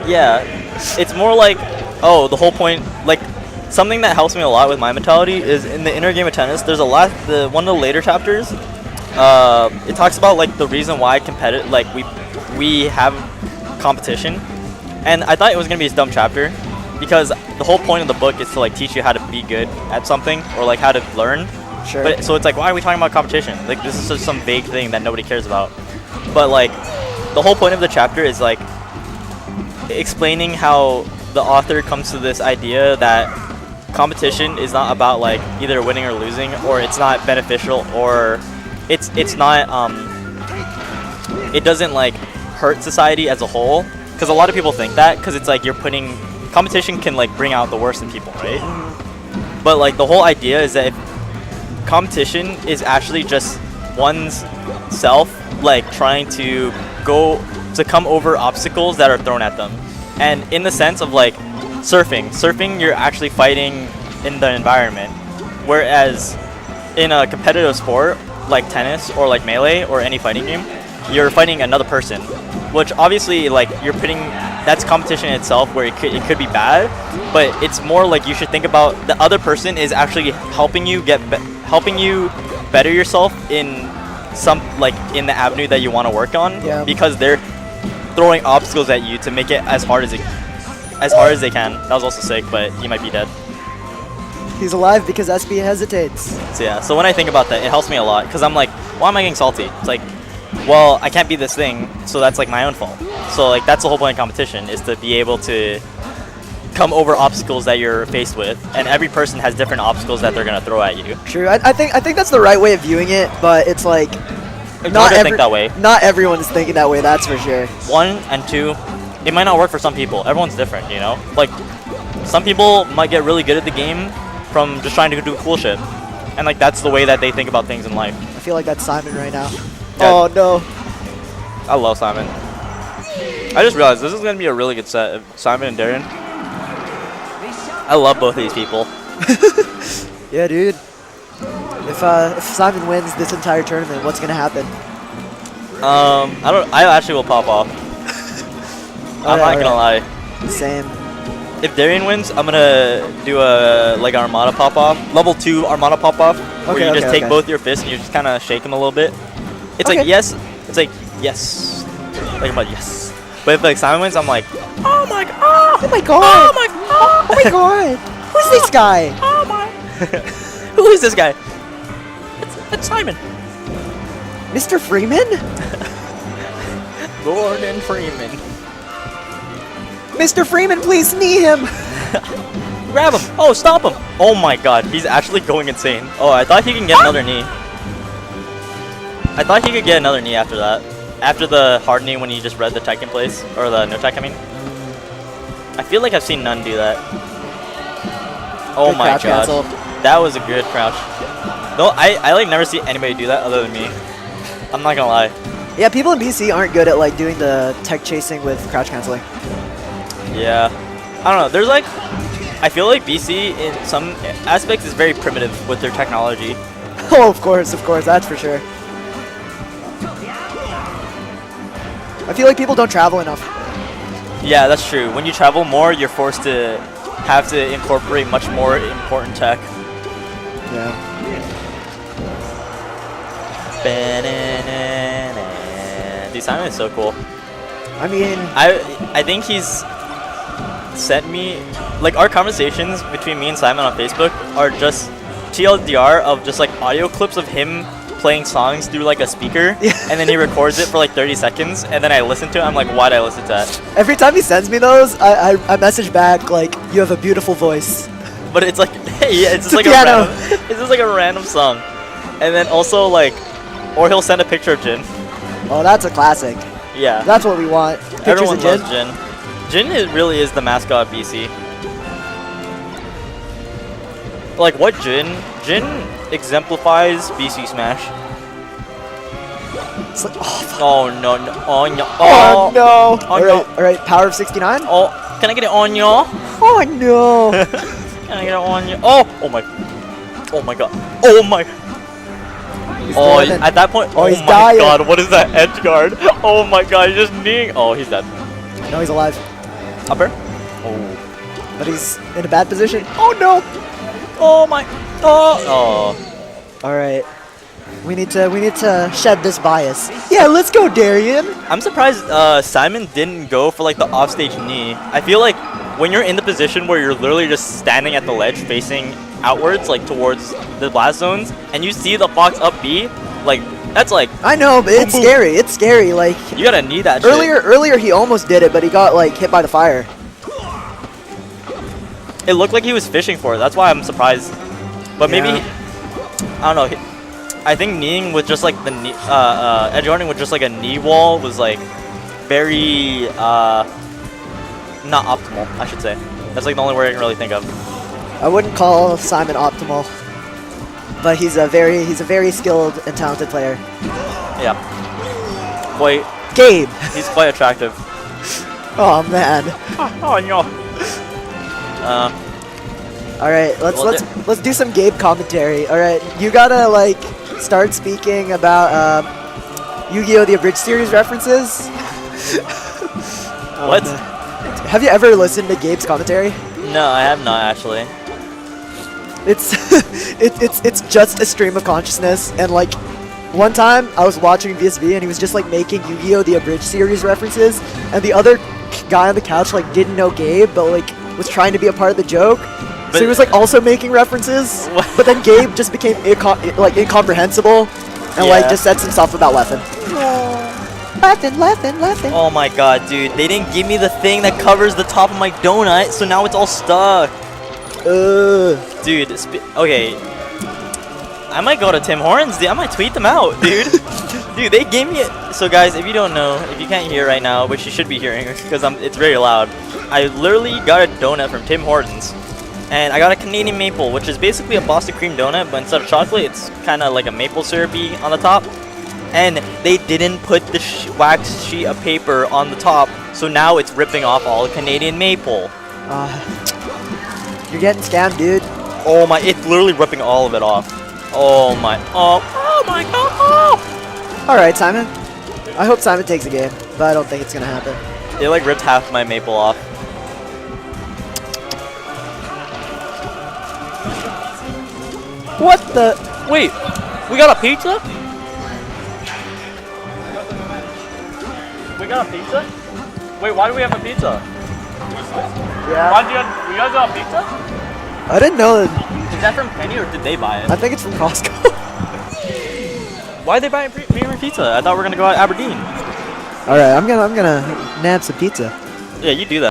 Yeah, it's more like, oh, the whole point, like, something that helps me a lot with my mentality is in the inner game of tennis. There's a lot. One of the later chapters, it talks about like the reason why like we have competition, and I thought it was gonna be a dumb chapter, because the whole point of the book is to like teach you how to be good at something or like how to learn. Sure. But so it's like, why are we talking about competition? Like, this is just some vague thing that nobody cares about. But like, the whole point of the chapter is like explaining how the author comes to this idea that competition is not about like either winning or losing, or it's not beneficial, or it's not it doesn't like hurt society as a whole, because a lot of people think that, because it's like you're putting competition can like bring out the worst in people, right? But like the whole idea is that if competition is actually just one's self like trying to come over obstacles that are thrown at them. And in the sense of like surfing you're actually fighting in the environment, whereas in a competitive sport like tennis or like Melee or any fighting game, you're fighting another person, which obviously like that's competition itself, where it could be bad, but it's more like you should think about the other person is actually helping you better yourself in some like in the avenue that you want to work on. Yeah. Because they're throwing obstacles at you to make it as hard as they can. That was also sick, but he might be dead. He's alive because Espi hesitates. So yeah, so when I think about that, it helps me a lot, because I'm like, why am I getting salty? It's like, well, I can't be this thing, so that's like my own fault. So like that's the whole point of competition, is to be able to come over obstacles that you're faced with, and every person has different obstacles that they're gonna throw at you. True. I think that's the right way of viewing it, but it's like Think that way. Not everyone is thinking that way. That's for sure. 1 and 2, it might not work for some people. Everyone's different, you know. Like some people might get really good at the game from just trying to do cool shit, and like that's the way that they think about things in life. I feel like that's Simon right now. Yeah. Oh no. I love Simon. I just realized this is gonna be a really good set of Simon and Darren. I love both of these people. Yeah, dude. If Simon wins this entire tournament, what's gonna happen? I actually will pop off. I'm not gonna lie. Same. If Darien wins, I'm gonna do a like Armada pop off, level 2 Armada pop off, where you just take both your fists and you just kind of shake them a little bit. It's like yes, it's like yes, like I'm like yes. But if like Simon wins, I'm like, oh my god, oh my god, oh my god, oh my god, who's this guy? Oh my, who is this guy? It's Simon. Mr. Freeman? Gordon Freeman. Mr. Freeman, please knee him. Grab him. Oh, stop him. Oh my god, he's actually going insane. Oh, I thought he can get another knee. I thought he could get another knee after that. After the hard knee when he just read the tech in place. Or the no tech, I mean. I feel like I've seen none do that. Oh Good my god. cancel. That was a good crouch. No, I like never see anybody do that other than me. I'm not gonna lie. Yeah, people in BC aren't good at like doing the tech chasing with crouch canceling. Yeah. I don't know. There's like, I feel like BC in some aspects is very primitive with their technology. Oh, of course, that's for sure. I feel like people don't travel enough. Yeah, that's true. When you travel more, you're forced to have to incorporate much more important tech. Yeah. Dude, Simon is so cool. I mean, I think he's sent me, like, our conversations between me and Simon on Facebook are just TLDR of just like audio clips of him playing songs through like a speaker, and then he records it for like 30 seconds, and then I listen to it. I'm like, why'd I listen to that? every time he sends me those, I message back like, you have a beautiful voice. But it's like, hey, yeah, it's just like piano. it's just like a random song, and then also like, or he'll send a picture of Jin. Oh, that's a classic. Yeah, That's what we want. Pictures everyone of Jin. loves Jin. Jin really is the mascot of BC. Like what Jin exemplifies BC Smash. It's like, oh, Oh no, no, oh no, oh no. Oh, All right, power of 69. Oh, can I get it on y'all? Oh no. Can I get it on you? Oh my god. Oh my. He's Oh, dead. at that point. Oh, he's my dying. god, what is that edge guard? Oh my god, he's just kneeing. Oh, he's dead. No, he's alive. Upper. Oh. But he's in a bad position. Oh no. Oh my. Oh. Oh. All right. We need to shed this bias. Yeah, let's go, Darian. I'm surprised Simon didn't go for like the offstage knee. I feel like when you're in the position where you're literally just standing at the ledge facing outwards, like towards the blast zones, and you see the Fox up B, like that's like I know, but it's boom. scary. It's scary. Like you gotta need that. earlier he almost did it, but he got like hit by the fire. It looked like he was fishing for it. That's why I'm surprised. But maybe I don't know. I think kneeing with just like the knee, edge guarding with just like a knee wall was like very not optimal, I should say. That's like the only word I can really think of. I wouldn't call Simon optimal, but he's a very skilled and talented player. Yeah. Quite. Gabe. He's quite attractive. Oh man. Oh no. All right, let's do some Gabe commentary. All right, you gotta like start speaking about Yu-Gi-Oh! The Abridged Series references. What? Have you ever listened to Gabe's commentary? No, I have not actually. It's it's just a stream of consciousness, and like one time I was watching VSV and he was just like making Yu-Gi-Oh! The Abridged Series references, and the other guy on the couch like didn't know Gabe, but like was trying to be a part of the joke. So he was like also making references, but then Gabe just became incomprehensible, and like just said some stuff about Leffen. Leffen. Oh my god, dude. They didn't give me the thing that covers the top of my donut, so now it's all stuck. Dude, okay. I might go to Tim Hortons, dude. I might tweet them out, dude. Dude, they gave me it. So guys, if you don't know, if you can't hear right now, which you should be hearing because it's very loud, I literally got a donut from Tim Hortons. And I got a Canadian maple, which is basically a Boston cream donut, but instead of chocolate, it's kind of like a maple syrupy on the top. And they didn't put the wax sheet of paper on the top, so now it's ripping off all the Canadian maple. You're getting scammed, dude. Oh my, it's literally ripping all of it off. Oh my, oh my god. Oh. All right, Simon. I hope Simon takes a game, but I don't think it's gonna happen. It like ripped half my maple off. What the? Wait, we got a pizza? We got a pizza? Wait, why do we have a pizza? Yeah. Why do you guys got a pizza? I didn't know that. Is that from Penny or did they buy it? I think it's from Costco. Why are they buying premium pizza? I thought we were gonna go out to Aberdeen. All right, I'm gonna nab some pizza. Yeah, you do that.